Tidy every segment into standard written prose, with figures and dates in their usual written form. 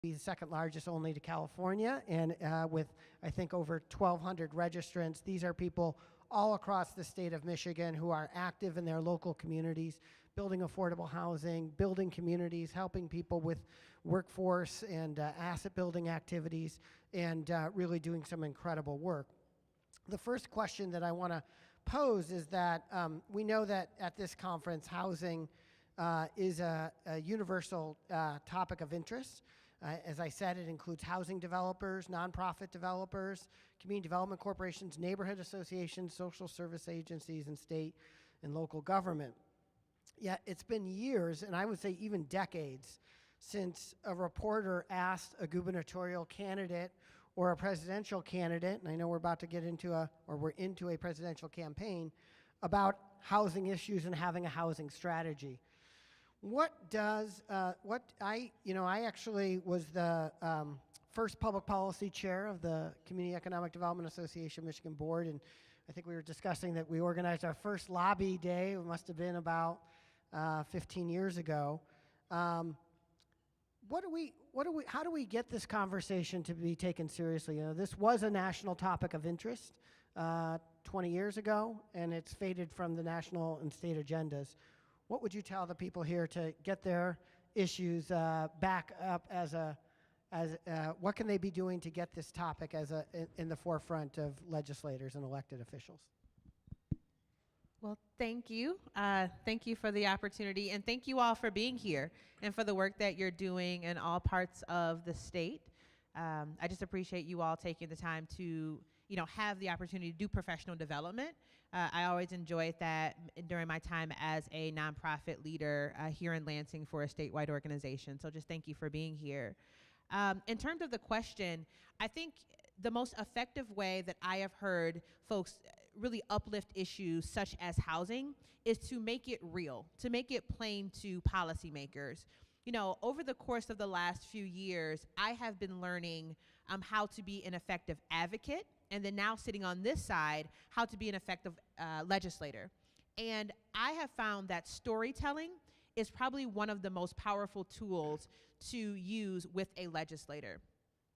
be the second largest only to California, and with, I think, over 1,200 registrants. These are people all across the state of Michigan who are active in their local communities, building affordable housing, building communities, helping people with workforce and asset building activities, and really doing some incredible work. The first question that I want to pose is that we know that at this conference, housing is a universal topic of interest. As I said, it includes housing developers, nonprofit developers, community development corporations, neighborhood associations, social service agencies, and state and local government. Yet it's been years, and I would say even decades, since a reporter asked a gubernatorial candidate or a presidential candidate, and I know we're about to get into we're into a presidential campaign, about housing issues and having a housing strategy. What does, I actually was the first public policy chair of the Community Economic Development Association Michigan Board, and I think we were discussing that we organized our first lobby day. It must have been about 15 years ago. How do we get this conversation to be taken seriously? You know, this was a national topic of interest 20 years ago, and it's faded from the national and state agendas. What would you tell the people here to get their issues back up what can they be doing to get this topic in the forefront of legislators and elected officials? Well, thank you. Thank you for the opportunity, and thank you all for being here and for the work that you're doing in all parts of the state. I just appreciate you all taking the time to have the opportunity to do professional development. I always enjoyed that during my time as a nonprofit leader here in Lansing for a statewide organization. So just thank you for being here. In terms of the question, I think the most effective way that I have heard folks really uplift issues such as housing is to make it real, to make it plain to policymakers. You know, over the course of the last few years, I have been learning how to be an effective advocate, and then now sitting on this side, how to be an effective legislator. And I have found that storytelling is probably one of the most powerful tools to use with a legislator.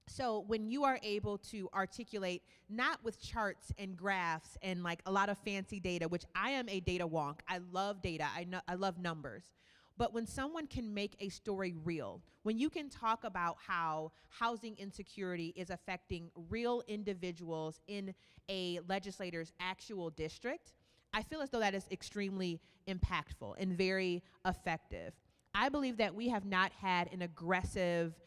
So when you are able to articulate, not with charts and graphs and like a lot of fancy data, which I am a data wonk, I love data, I love numbers. But when someone can make a story real, when you can talk about how housing insecurity is affecting real individuals in a legislator's actual district, I feel as though that is extremely impactful and very effective. I believe that we have not had an aggressive,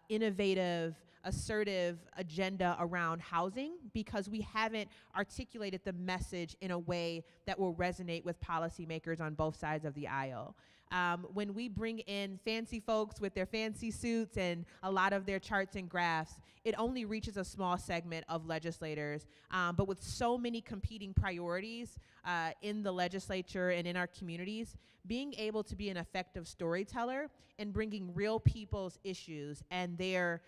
innovative, assertive agenda around housing because we haven't articulated the message in a way that will resonate with policymakers on both sides of the aisle. When we bring in fancy folks with their fancy suits and a lot of their charts and graphs, it only reaches a small segment of legislators. But with so many competing priorities in the legislature and in our communities, being able to be an effective storyteller and bringing real people's issues and their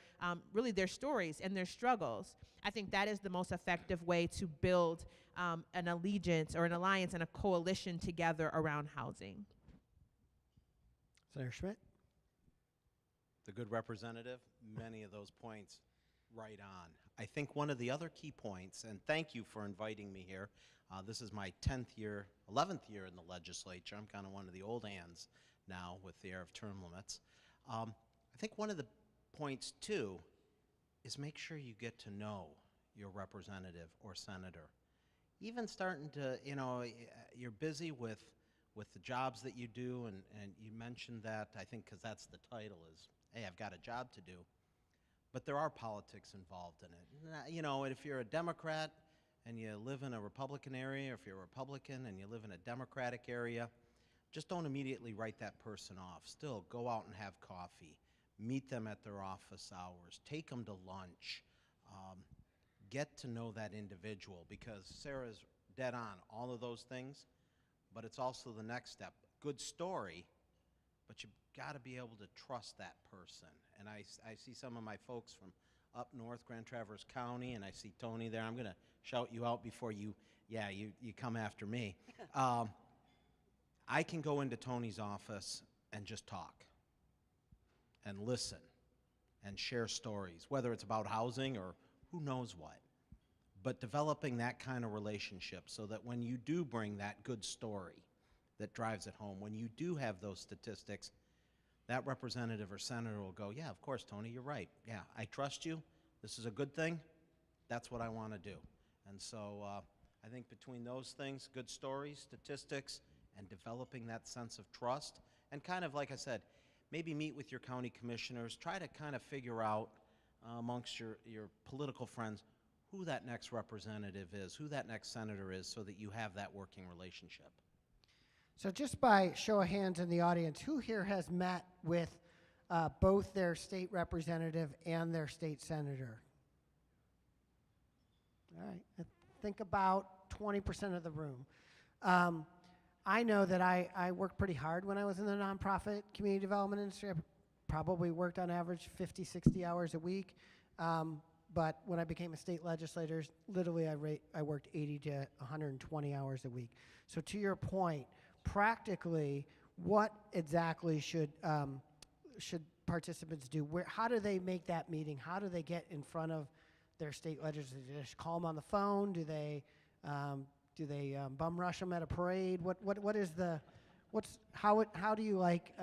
really their stories and their struggles, I think that is the most effective way to build an allegiance or an alliance and a coalition together around housing. Senator Schmidt. The good representative, many of those points right on. I think one of the other key points, and thank you for inviting me here. This is my 11th year in the legislature. I'm kind of one of the old hands now with the air of term limits. I think one of the points too is make sure you get to know your representative or senator. Even starting to, you're busy with the jobs that you do, and you mentioned that, I think, because that's the title is, hey, I've got a job to do. But there are politics involved in it. You know, if you're a Democrat and you live in a Republican area, or if you're a Republican and you live in a Democratic area, just don't immediately write that person off. Still, go out and have coffee. Meet them at their office hours. Take them to lunch. Get to know that individual, because Sarah's dead on all of those things. But it's also the next step. Good story, but you've got to be able to trust that person. And I see some of my folks from up north, Grand Traverse County, and I see Tony there. I'm going to shout you out before you come after me. I can go into Tony's office and just talk and listen and share stories, whether it's about housing or who knows what. But developing that kind of relationship so that when you do bring that good story that drives it home, when you do have those statistics, that representative or senator will go, yeah, of course, Tony, you're right. Yeah, I trust you. This is a good thing. That's what I want to do. And so I think between those things, good stories, statistics, and developing that sense of trust, and kind of, like I said, maybe meet with your county commissioners, try to kind of figure out amongst your political friends who that next representative is, who that next senator is, so that you have that working relationship. So just by show of hands in the audience, who here has met with both their state representative and their state senator? All right, I think about 20% of the room. I know that I worked pretty hard when I was in the nonprofit community development industry. I probably worked on average 50, 60 hours a week. But when I became a state legislator, literally I worked 80 to 120 hours a week. So to your point, practically, what exactly should participants do? How do they make that meeting? How do they get in front of their state legislators? Do they just call them on the phone? Do they bum rush them at a parade? How do you like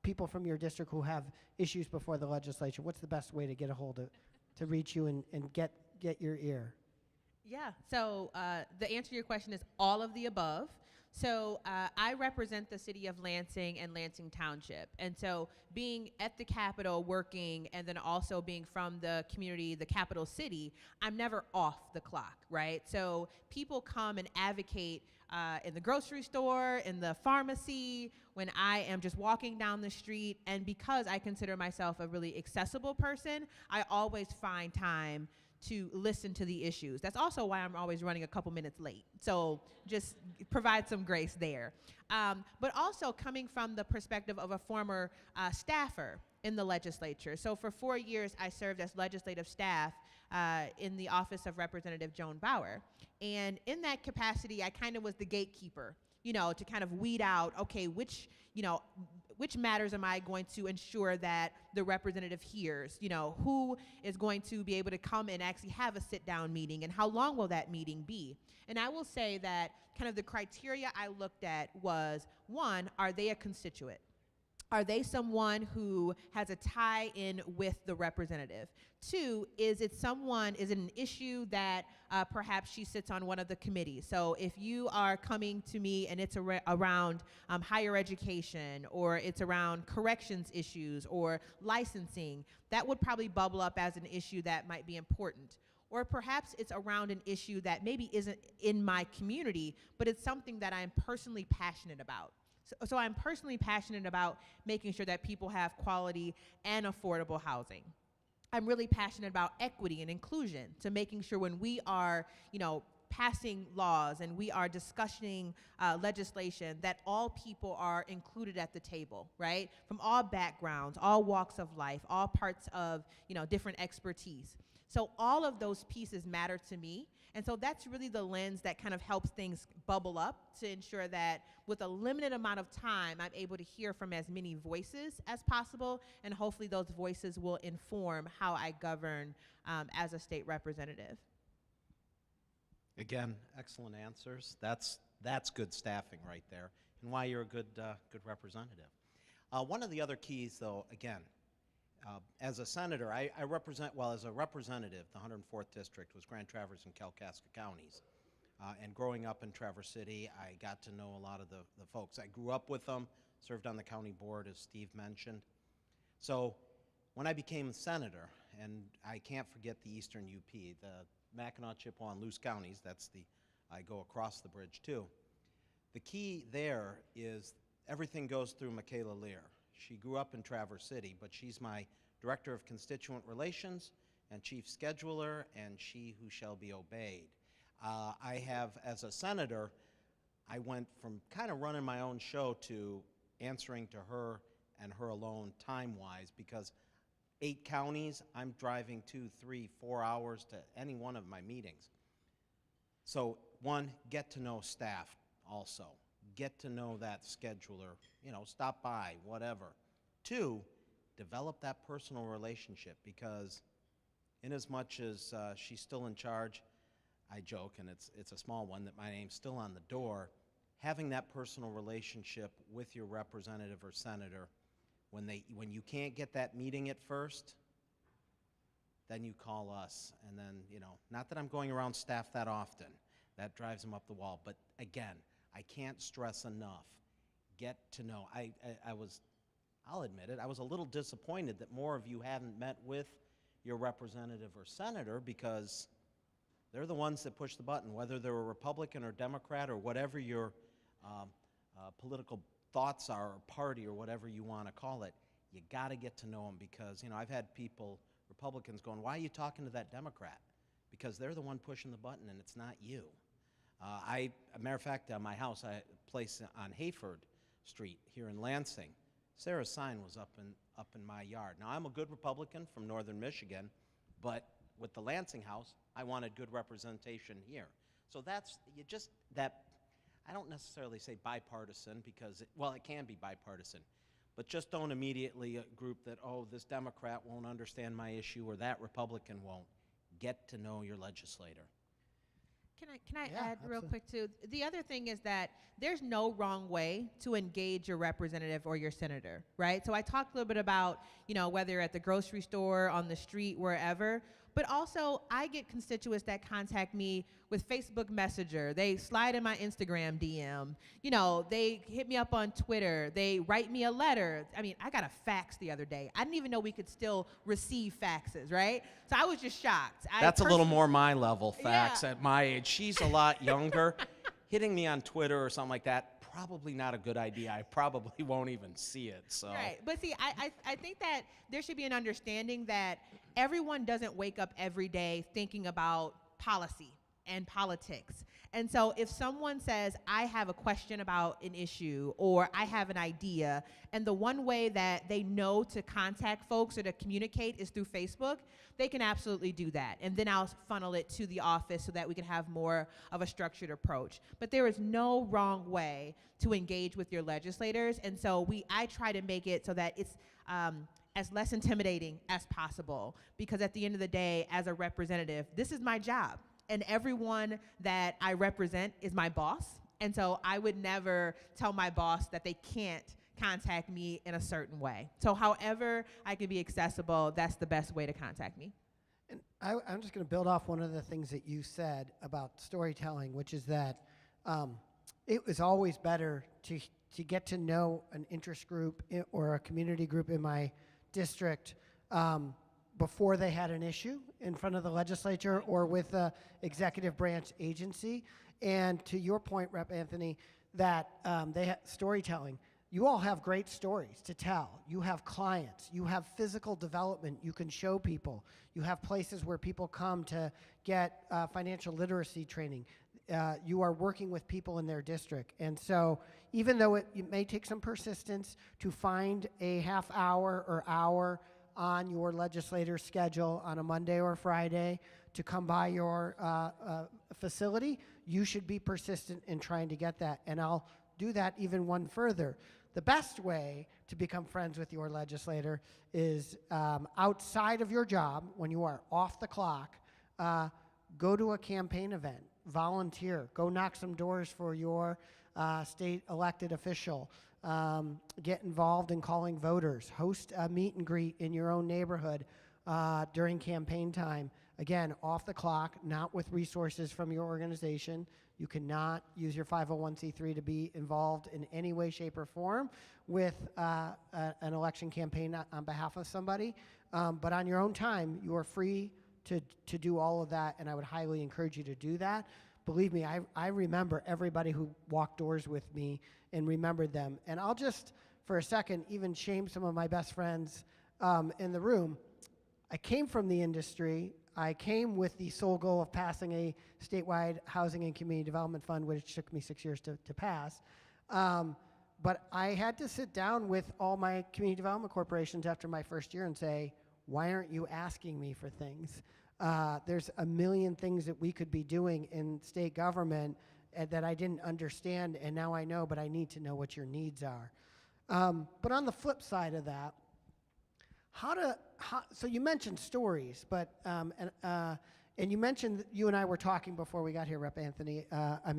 people from your district who have issues before the legislature? What's the best way to get a hold of, to reach you and get your ear? Yeah, so the answer to your question is all of the above. So I represent the city of Lansing and Lansing Township. And so being at the Capitol working and then also being from the community, the capital city, I'm never off the clock, right? So people come and advocate in the grocery store, in the pharmacy, when I am just walking down the street. And because I consider myself a really accessible person, I always find time to listen to the issues. That's also why I'm always running a couple minutes late. So just provide some grace there. But also coming from the perspective of a former staffer in the legislature. So for 4 years, I served as legislative staff in the office of Representative Joan Bauer. And in that capacity, I kind of was the gatekeeper, to kind of weed out, okay, which matters am I going to ensure that the representative hears? Who is going to be able to come and actually have a sit-down meeting, and how long will that meeting be? And I will say that kind of the criteria I looked at was, one, are they a constituent? Are they someone who has a tie-in with the representative? Two, is it an issue that perhaps she sits on one of the committees? So if you are coming to me and it's around higher education, or it's around corrections issues or licensing, that would probably bubble up as an issue that might be important. Or perhaps it's around an issue that maybe isn't in my community, but it's something that I'm personally passionate about. So I'm personally passionate about making sure that people have quality and affordable housing. I'm really passionate about equity and inclusion, to making sure when we are, passing laws and we are discussing legislation, that all people are included at the table, right? From all backgrounds, all walks of life, all parts of, different expertise. So all of those pieces matter to me. And so that's really the lens that kind of helps things bubble up, to ensure that with a limited amount of time, I'm able to hear from as many voices as possible. And hopefully those voices will inform how I govern as a state representative. Again, excellent answers. That's good staffing right there, and why you're a good representative. One of the other keys, though, again, as a senator, I represent, as a representative, the 104th District was Grand Traverse and Kalkaska counties. And growing up in Traverse City, I got to know a lot of the folks. I grew up with them, served on the county board, as Steve mentioned. So when I became a senator, and I can't forget the Eastern UP, the Mackinac, Chippewa, and Luce counties, I go across the bridge too. The key there is everything goes through Michaela Lear. She grew up in Traverse City, but she's my Director of Constituent Relations and Chief Scheduler, and she who shall be obeyed. I have, as a senator, I went from kind of running my own show to answering to her and her alone time-wise, because 8 counties, I'm driving 2, 3, 4 hours to any one of my meetings. So one, get to know staff also. Get to know that scheduler, stop by, whatever. 2, develop that personal relationship, because in as much as she's still in charge, I joke, and it's a small one, that my name's still on the door. Having that personal relationship with your representative or senator, when you can't get that meeting at first, then you call us. And then, not that I'm going around staff that often, that drives them up the wall, but again, I can't stress enough, get to know. I'll admit it, I was a little disappointed that more of you hadn't met with your representative or senator, because they're the ones that push the button, whether they're a Republican or Democrat or whatever your political thoughts are, or party, or whatever you want to call it. You got to get to know them, because I've had people, Republicans, going, "Why are you talking to that Democrat?" Because they're the one pushing the button, and it's not you. A matter of fact, my house, a place on Hayford Street here in Lansing, Sarah's sign was up in my yard. Now, I'm a good Republican from northern Michigan, but with the Lansing house, I wanted good representation here. So I don't necessarily say bipartisan, because it can be bipartisan, but just don't immediately group that, oh, this Democrat won't understand my issue or that Republican won't. Get to know your legislator. Can I Yeah, add real absolutely. quick too? The other thing is that there's no wrong way to engage your representative or your senator, right? So I talked a little bit about, whether at the grocery store, on the street, wherever, but also I get constituents that contact me with Facebook Messenger. They slide in my Instagram DM. They hit me up on Twitter. They write me a letter. I mean, I got a fax the other day. I didn't even know we could still receive faxes, right? So I was just shocked. That's a little more my level, facts, Yeah. at my age. She's a lot younger. Hitting me on Twitter or something like that, probably not a good idea. I probably won't even see it. So. Right. But see, I think that there should be an understanding that everyone doesn't wake up every day thinking about policy and politics. And so if someone says, I have a question about an issue, or I have an idea, and the one way that they know to contact folks or to communicate is through Facebook, they can absolutely do that. And then I'll funnel it to the office so that we can have more of a structured approach. But there is no wrong way to engage with your legislators. And so I try to make it so that it's as less intimidating as possible, because at the end of the day, as a representative, this is my job. And everyone that I represent is my boss. And so I would never tell my boss that they can't contact me in a certain way. So however I can be accessible, that's the best way to contact me. And I'm just going to build off one of the things that you said about storytelling, which is that it was always better to get to know an interest group or a community group in my district before they had an issue in front of the legislature or with the executive branch agency. And to your point, Rep. Anthony, that they have storytelling. You all have great stories to tell. You have clients. You have physical development you can show people. You have places where people come to get financial literacy training. You are working with people in their district. And so even though it may take some persistence to find a half hour or hour on your legislator's schedule on a Monday or Friday to come by your facility, you should be persistent in trying to get that. And I'll do that even one further. The best way to become friends with your legislator is outside of your job, when you are off the clock, go to a campaign event, volunteer, go knock some doors for your state elected official. Get involved in calling voters, host a meet and greet in your own neighborhood during campaign time. Again, off the clock, not with resources from your organization. You cannot use your 501c3 to be involved in any way, shape, or form with an election campaign on behalf of somebody. But on your own time, you are free to do all of that, and I would highly encourage you to do that. Believe me, I remember everybody who walked doors with me and remembered them. And I'll just, for a second, even shame some of my best friends in the room. I came from the industry. I came with the sole goal of passing a statewide housing and community development fund, which took me 6 years to pass. But I had to sit down with all my community development corporations after my first year and say, why aren't you asking me for things? There's a million things that we could be doing in state government that I didn't understand, and now I know, but I need to know what your needs are. But on the flip side of that, So you mentioned stories, but and you mentioned you and I were talking before we got here, Rep. Anthony.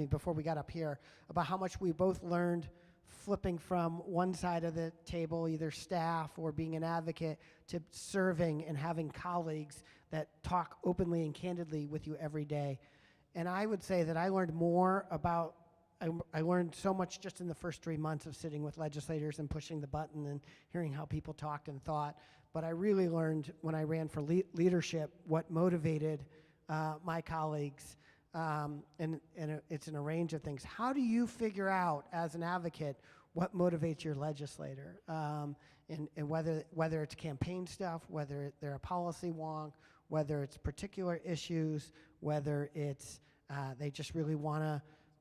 Before we got up here, about how much we both learned flipping from one side of the table, either staff or being an advocate, to serving and having colleagues that talk openly and candidly with you every day. And I would say that I learned more about. I learned so much just in the first 3 months of sitting with legislators and pushing the button and hearing how people talked and thought. But I really learned when I ran for leadership what motivated my colleagues, and it's in a range of things. How do you figure out, as an advocate, what motivates your legislator, and whether it's campaign stuff, whether they're a policy wonk, whether it's particular issues, whether it's they just really want to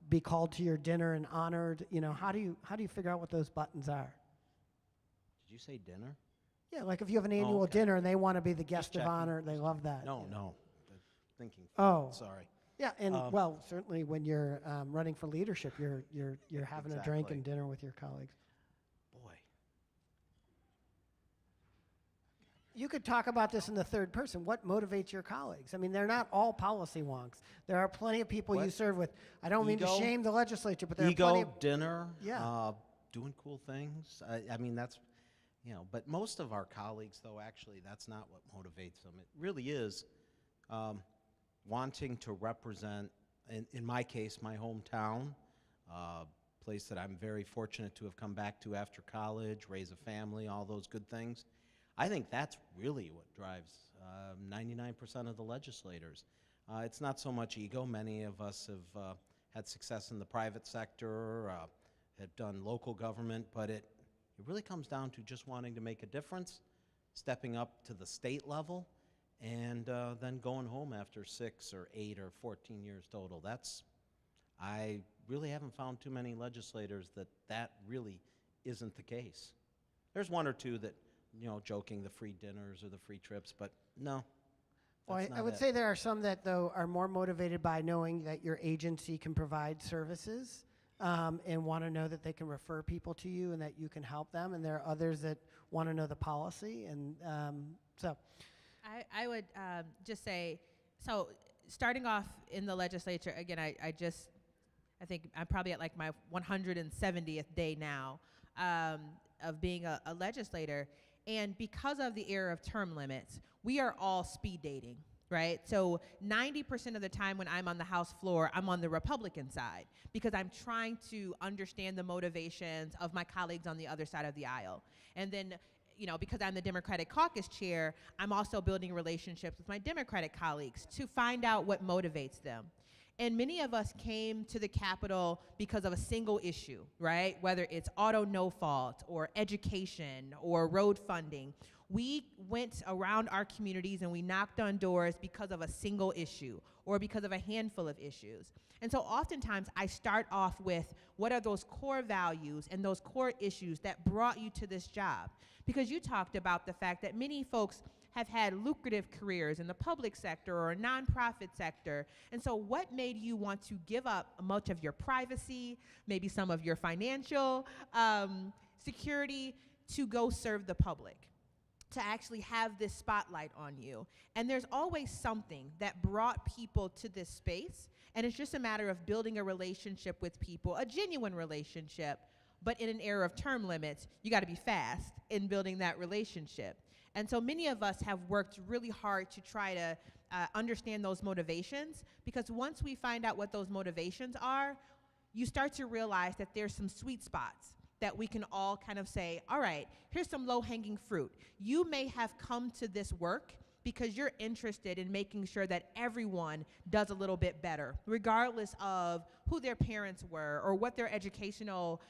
be called to your dinner and honored? How do you figure out what those buttons are? Did you say dinner? Yeah, like if you have an annual okay. dinner and they want to be the guest of checking. honor, they love that. No, yeah. no. Thinking. Oh. Sorry. Yeah, and well, certainly when you're running for leadership, you're having a drink Exactly. and dinner with your colleagues. Boy. You could talk about this in the third person. What motivates your colleagues? I mean, they're not all policy wonks. There are plenty of people you What? serve with. I don't mean to Ego? shame the legislature, but there are plenty Ego, of dinner, Yeah. doing cool things. I mean, that's, but most of our colleagues, though, actually, that's not what motivates them. It really is wanting to represent, in my case, my hometown, place that I'm very fortunate to have come back to after college, raise a family, all those good things. I think that's really what drives 99% of the legislators. It's not so much ego. Many of us have had success in the private sector, have done local government, but it really comes down to just wanting to make a difference, stepping up to the state level, and then going home after 6 or 8 or 14 years total. I really haven't found too many legislators that really isn't the case. There's one or two that, joking, the free dinners or the free trips, but no. Well, that's I not would it. say there are some that, though, are more motivated by knowing that your agency can provide services, and want to know that they can refer people to you and that you can help them. And there are others that want to know the policy. And so I would just say, so starting off in the legislature, again, I think I'm probably at like my 170th day now of being a legislator. And because of the era of term limits, we are all speed dating, right? So 90% of the time when I'm on the House floor, I'm on the Republican side because I'm trying to understand the motivations of my colleagues on the other side of the aisle. And then, because I'm the Democratic caucus chair, I'm also building relationships with my Democratic colleagues to find out what motivates them. And many of us came to the Capitol because of a single issue, right? Whether it's auto no fault or education or road funding. We went around our communities and we knocked on doors because of a single issue or because of a handful of issues. And so oftentimes I start off with what are those core values and those core issues that brought you to this job? Because you talked about the fact that many folks have had lucrative careers in the public sector or a nonprofit sector. And so what made you want to give up much of your privacy, maybe some of your financial security to go serve the public, to actually have this spotlight on you? And there's always something that brought people to this space. And it's just a matter of building a relationship with people, a genuine relationship. But in an era of term limits, you got to be fast in building that relationship. And so many of us have worked really hard to try to understand those motivations, because once we find out what those motivations are, you start to realize that there's some sweet spots that we can all kind of say, all right, here's some low-hanging fruit. You may have come to this work because you're interested in making sure that everyone does a little bit better, regardless of who their parents were or what their educational,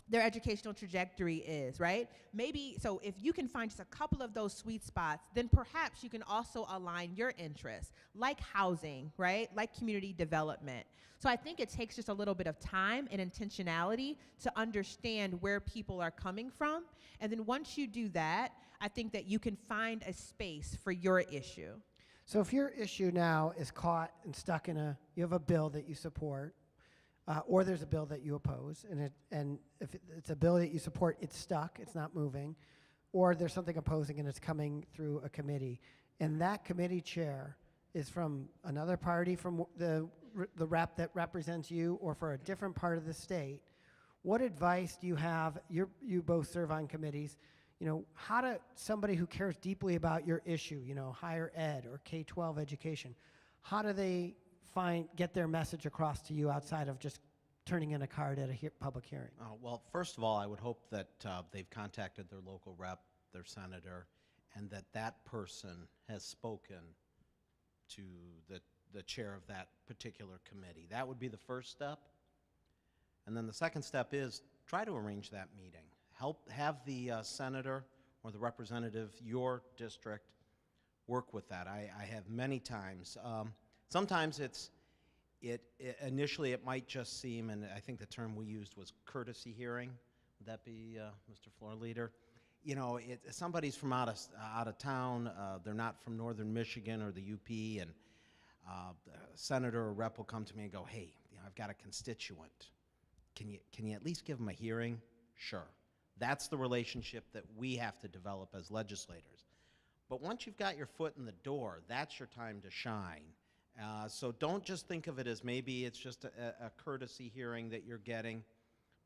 their educational trajectory is, right? Maybe, so if you can find just a couple of those sweet spots, then perhaps you can also align your interests, like housing, right? Like community development. So I think it takes just a little bit of time and intentionality to understand where people are coming from. And then once you do that, I think that you can find a space for your issue. So if your issue now is caught and stuck in you have a bill that you support, or there's a bill that you oppose, and if it's a bill that you support, it's stuck, it's not moving, or there's something opposing and it's coming through a committee, and that committee chair is from another party, from the rep that represents you, or for a different part of the state, what advice do you have? You both serve on committees. How to somebody who cares deeply about your issue, higher ed or K-12 education, how do they get their message across to you outside of just turning in a card at a public hearing? Well, first of all, I would hope that they've contacted their local rep, their senator, and that person has spoken to the chair of that particular committee. That would be the first step. And then the second step is try to arrange that meeting. Have the senator or the representative, your district, work with that. I have many times. Sometimes initially it might just seem, and I think the term we used was courtesy hearing. Would that be Mr. Floor Leader? Somebody's from out of town. They're not from northern Michigan or the UP, and the senator or rep will come to me and go, "Hey, I've got a constituent. Can you at least give them a hearing?" Sure. That's the relationship that we have to develop as legislators. But once you've got your foot in the door, that's your time to shine. So don't just think of it as maybe it's just a courtesy hearing that you're getting,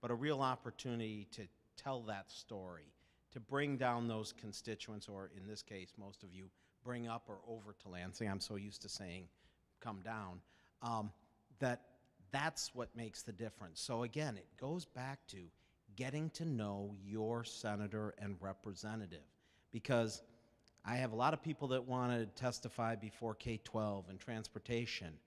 but a real opportunity to tell that story, to bring down those constituents, or in this case, most of you bring up or over to Lansing. I'm so used to saying come down. That's what makes the difference. So again, it goes back to getting to know your senator and representative, because I have a lot of people that want to testify before K-12 and transportation,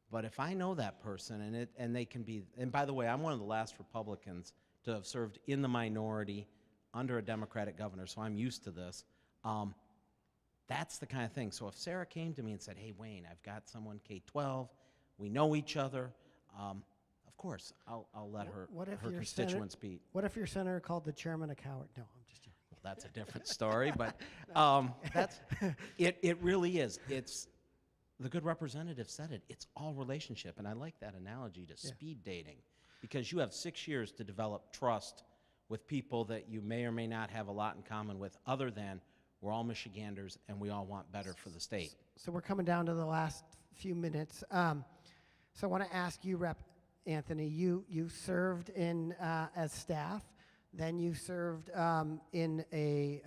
but if I know that person and they can be, and by the way, I'm one of the last Republicans to have served in the minority under a Democratic governor, so I'm used to this. That's the kind of thing. So if Sarah came to me and said, "Hey, Wayne, I've got someone K-12, we know each other," of course, I'll let her constituents speak. What if your senator called the chairman a coward? No, I'm just joking. Well, that's a different story, but it really is. It's the good representative said it. It's all relationship, and I like that analogy to speed dating, because you have 6 years to develop trust with people that you may or may not have a lot in common with, other than we're all Michiganders and we all want better for the state. So we're coming down to the last few minutes. So I want to ask you, Rep. Anthony, you served in as staff, then you served in a,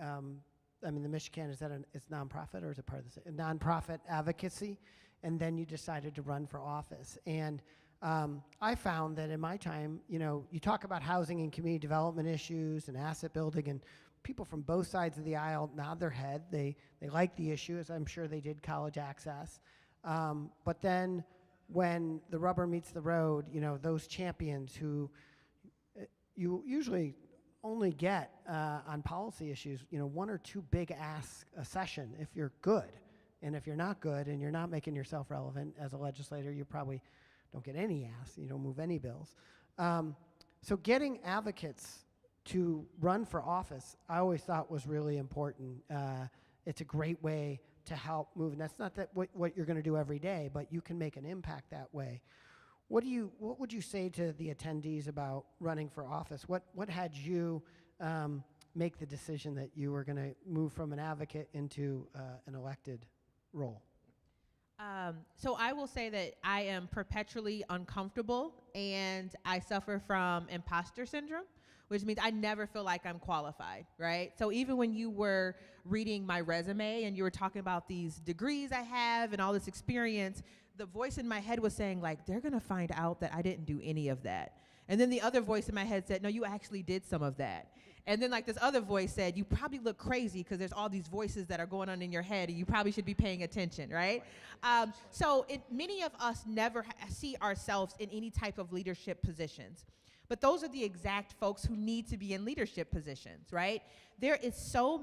the Michigan, is that it's nonprofit, or is it part of the state? Nonprofit advocacy, and then you decided to run for office. And I found that in my time, you talk about housing and community development issues and asset building, and people from both sides of the aisle nod their head. They like the issue, as I'm sure they did college access. But then when the rubber meets the road, those champions who you usually only get on policy issues, one or two big asks a session if you're good. And if you're not good and you're not making yourself relevant as a legislator, you probably don't get any asks, you don't move any bills. So getting advocates to run for office, I always thought was really important. It's a great way to help move, and that's not what you're going to do every day, but you can make an impact that way. What would you say to the attendees about running for office? What had you make the decision that you were going to move from an advocate into an elected role? So I will say that I am perpetually uncomfortable, and I suffer from imposter syndrome, which means I never feel like I'm qualified, right? So even when you were reading my resume and you were talking about these degrees I have and all this experience, the voice in my head was saying, like, they're gonna find out that I didn't do any of that. And then the other voice in my head said, no, you actually did some of that. And then like this other voice said, you probably look crazy because there's all these voices that are going on in your head and you probably should be paying attention, right? So many of us never see ourselves in any type of leadership positions. But those are the exact folks who need to be in leadership positions, right? There's so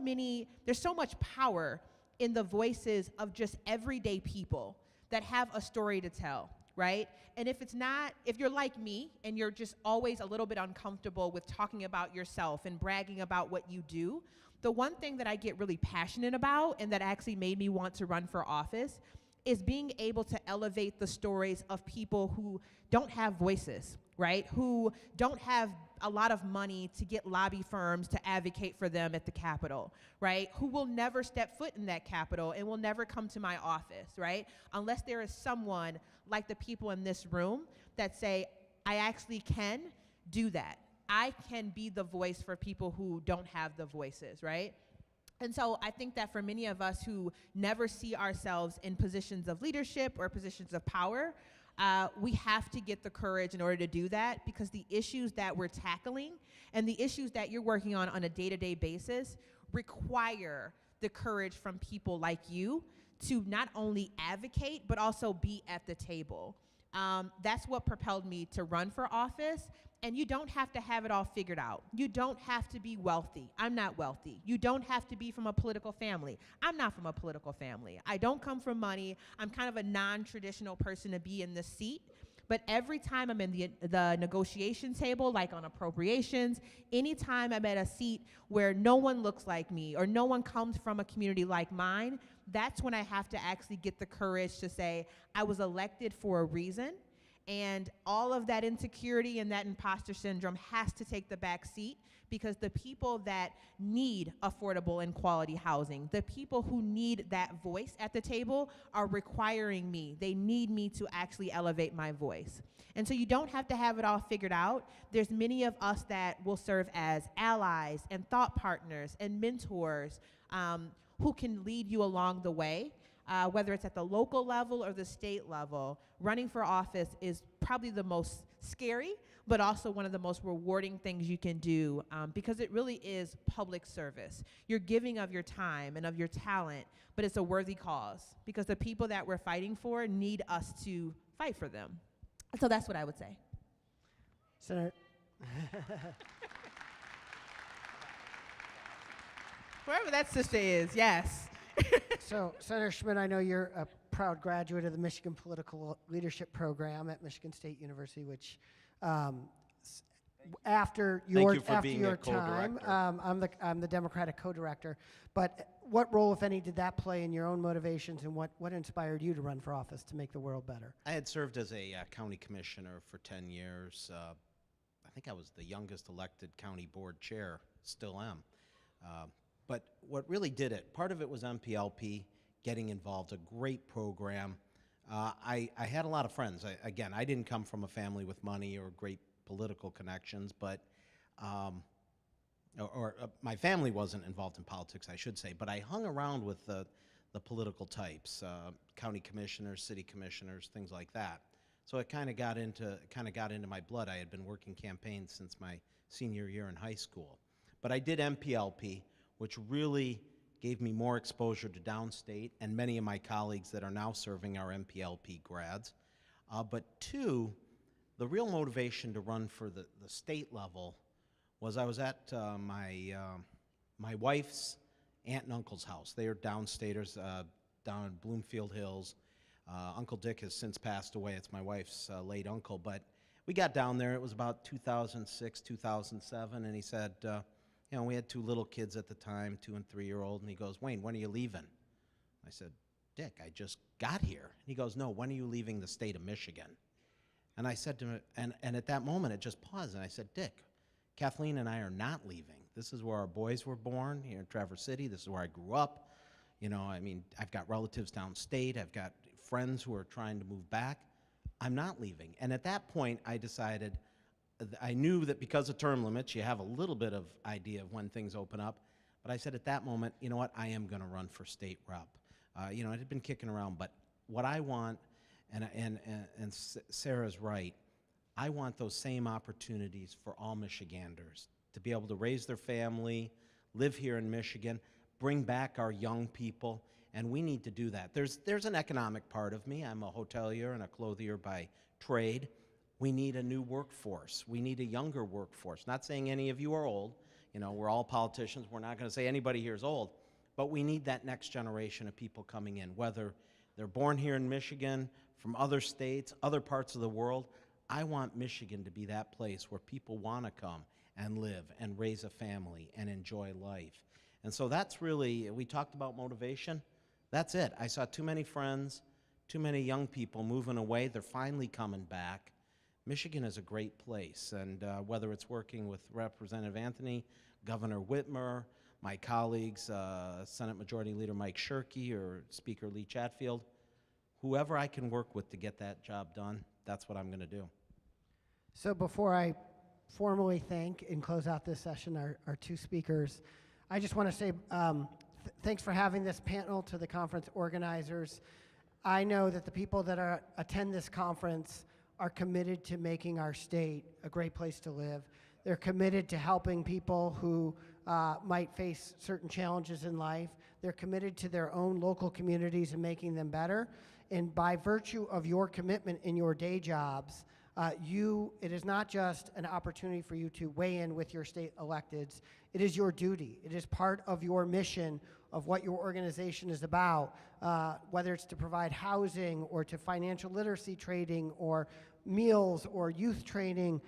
much power in the voices of just everyday people that have a story to tell, right? And if you're like me and you're just always a little bit uncomfortable with talking about yourself and bragging about what you do, the one thing that I get really passionate about and that actually made me want to run for office is being able to elevate the stories of people who don't have voices, right? Who don't have a lot of money to get lobby firms to advocate for them at the Capitol, right? Who will never step foot in that Capitol and will never come to my office, right? Unless there is someone like the people in this room that say, I actually can do that. I can be the voice for people who don't have the voices, right? And so I think that for many of us who never see ourselves in positions of leadership or positions of power, we have to get the courage in order to do that, because the issues that we're tackling and the issues that you're working on a day-to-day basis require the courage from people like you to not only advocate, but also be at the table. That's what propelled me to run for office. And you don't have to have it all figured out. You don't have to be wealthy. I'm not wealthy. You don't have to be from a political family. I'm not from a political family. I don't come from money. I'm kind of a non-traditional person to be in this seat. But every time I'm in the negotiation table, like on appropriations, anytime I'm at a seat where no one looks like me or no one comes from a community like mine, that's when I have to actually get the courage to say, I was elected for a reason. And all of that insecurity and that imposter syndrome has to take the back seat, because the people that need affordable and quality housing, the people who need that voice at the table are requiring me. They need me to actually elevate my voice. And so you don't have to have it all figured out. There's many of us that will serve as allies and thought partners and mentors who can lead you along the way. Whether it's at the local level or the state level, running for office is probably the most scary, but also one of the most rewarding things you can do, because it really is public service. You're giving of your time and of your talent, but it's a worthy cause, because the people that we're fighting for need us to fight for them. So that's what I would say. Senator. Wherever that sister is, yes. So, Senator Schmidt, I know you're a proud graduate of the Michigan Political Leadership Program at Michigan State University, which after your you for being a time, co-director. I'm the Democratic co-director. But what role, if any, did that play in your own motivations, and what inspired you to run for office to make the world better? I had served as a county commissioner for 10 years. I think I was the youngest elected county board chair, still am. But what really did it, part of it was MPLP, getting involved, a great program. I had a lot of friends. I didn't come from a family with money or great political connections, but, my family wasn't involved in politics, I should say, but I hung around with the political types, county commissioners, city commissioners, things like that. So it kind of got into my blood. I had been working campaigns since my senior year in high school. But I did MPLP, which really gave me more exposure to downstate, and many of my colleagues that are now serving are MPLP grads. But two, the real motivation to run for the state level was I was at my wife's aunt and uncle's house. They are downstaters down in Bloomfield Hills. Uncle Dick has since passed away. It's my wife's late uncle. But we got down there. It was about 2006, 2007, and he said, we had two little kids at the time, 2- and 3-year-old, and he goes, Wayne, when are you leaving? I said, Dick, I just got here. And he goes, no, when are you leaving the state of Michigan? And I said to him, and at that moment it just paused, and I said, Dick, Kathleen and I are not leaving. This is where our boys were born, here in Traverse City. This is where I grew up. I've got relatives downstate. I've got friends who are trying to move back. I'm not leaving. And at that point, I decided, I knew that because of term limits, you have a little bit of idea of when things open up. But I said at that moment, you know what, I am going to run for state rep. It had been kicking around, but what I want, and Sarah's right, I want those same opportunities for all Michiganders to be able to raise their family, live here in Michigan, bring back our young people, and we need to do that. There's an economic part of me. I'm a hotelier and a clothier by trade. We need a new workforce. We need a younger workforce. Not saying any of you are old. We're all politicians. We're not going to say anybody here is old. But we need that next generation of people coming in, whether they're born here in Michigan, from other states, other parts of the world. I want Michigan to be that place where people want to come and live and raise a family and enjoy life. And so that's really, we talked about motivation. That's it. I saw too many friends, too many young people moving away. They're finally coming back Michigan is a great place, and whether it's working with Representative Anthony, Governor Whitmer, my colleagues, Senate Majority Leader Mike Shirkey or Speaker Lee Chatfield, whoever I can work with to get that job done, that's what I'm going to do. So before I formally thank and close out this session our two speakers, I just want to say thanks for having this panel to the conference organizers. I know that the people that attend this conference are committed to making our state a great place to live. They're committed to helping people who might face certain challenges in life. They're committed to their own local communities and making them better. And by virtue of your commitment in your day jobs, it is not just an opportunity for you to weigh in with your state electeds. It is your duty. It is part of your mission of what your organization is about, whether it's to provide housing or to financial literacy training or meals or youth training.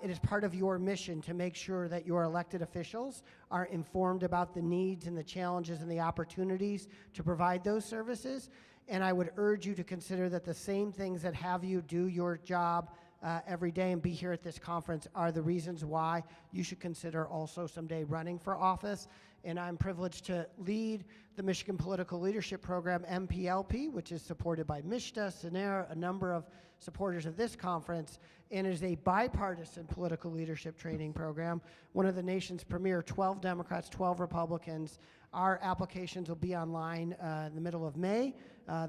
It is part of your mission to make sure that your elected officials are informed about the needs and the challenges and the opportunities to provide those services. And I would urge you to consider that the same things that have you do your job every day and be here at this conference are the reasons why you should consider also someday running for office. And I'm privileged to lead the Michigan Political Leadership Program, MPLP, which is supported by MISTA, SENER, a number of supporters of this conference, and is a bipartisan political leadership training program, one of the nation's premier 12 Democrats, 12 Republicans. Our applications will be online in the middle of May.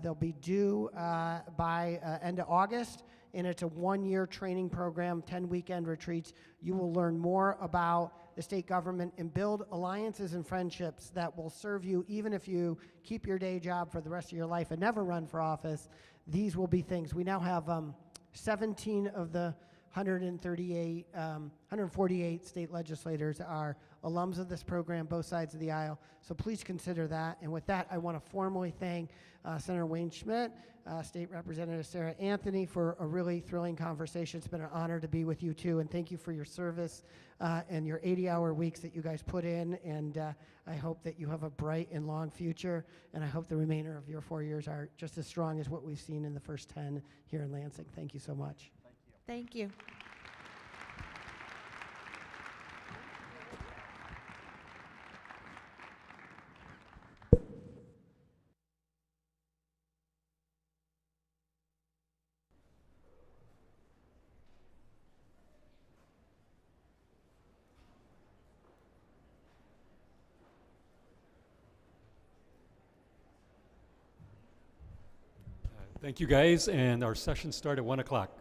They'll be due by end of August, and it's a one-year training program, 10 weekend retreats. You will learn more about the state government and build alliances and friendships that will serve you even if you keep your day job for the rest of your life and never run for office. These will be things. We now have 17 of the 148 state legislators are alums of this program, both sides of the aisle. So please consider that. And with that, I want to formally thank Senator Wayne Schmidt, State Representative Sarah Anthony for a really thrilling conversation. It's been an honor to be with you too. And thank you for your service and your 80-hour weeks that you guys put in. And I hope that you have a bright and long future. And I hope the remainder of your 4 years are just as strong as what we've seen in the first 10 here in Lansing. Thank you so much. Thank you. Thank you, guys, and our session starts at 1 o'clock.